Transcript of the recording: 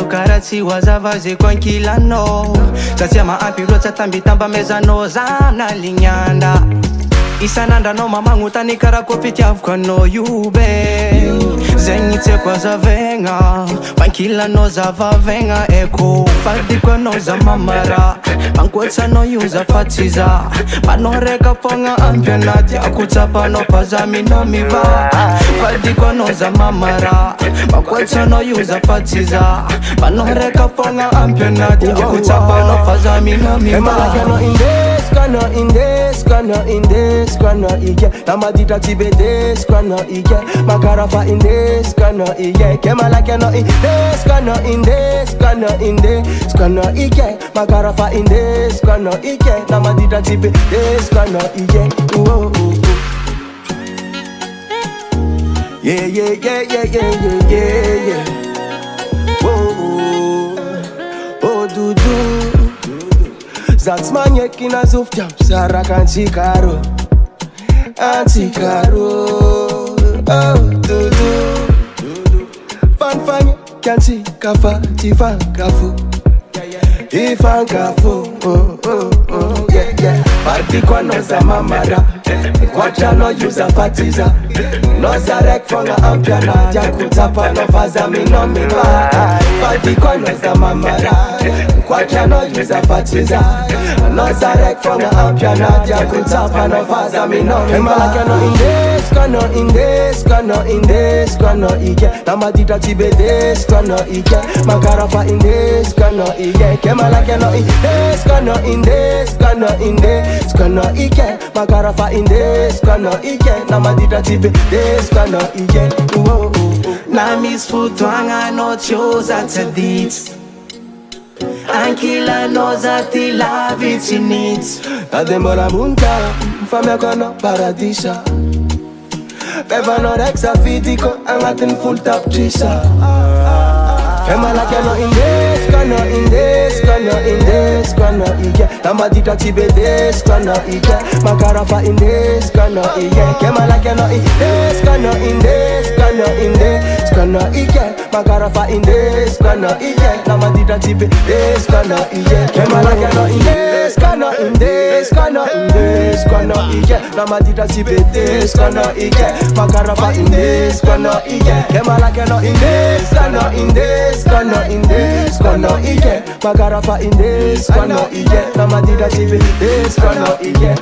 Karachi wazavazi kwa nkilano Tatia maapiro tatambitamba mezano zamna linyanda Isananda no mamangu tanikara kopiti afkano yube Zengite kwa zavenga Pankila no zavavenga eko Fadi kwa no za mamara Pankwetsa no yuza fatiza Panoreka ponga ampionati Akutapa no pazami no miva Fadi kwa no za mamara Pankwetsa no yuza fatiza Panoreka ponga ampionati Akutapa no pazami no miva Skana ige Namadita tibede skana ige Makarafa inde skana ige Kemalake no inde skana ige Makarafa inde skana ige Namadita tibede skana ige Yeah Oh dudu Zatsmanie kina zuftiam Sara kanchikaro Antikaro Oh dudu Fanfanye Kanchi kafa Tifan kafu Ifan kafu Yeah Parti kwa noza mamara Kwacha no yuza fatiza Noza rek fonga ampiana Jakutapa no faza mino miwa Parti kwa noza mamara Kwacha no yuza fatiza Noza rek fonga ampiana Jakutapa no faza mino miwa Kemalake no skana ige Namadita tibede skana ige Makarafa inde skana ige Kemalake no skana ige Makarafa inde skana ige Namadita tibede skana ige Na misfutwanga no choza tadits Ankila no zati la vicinits Ademora munta Mfame kono paradisa Beva no rexa fitiko Angatin full tap trisa Kemalake no skana ige Namadita tibede skana ige Makarafa inde skana ige Kemalake no skana ige Makarafa inde skana ige Namadita tibede skana ige Kemalake no skana ige Namadita tibede skana ige Makarafa inde skana ige Kemalake no skana ige Makarafa inde skana ige Namadita tibede skana ige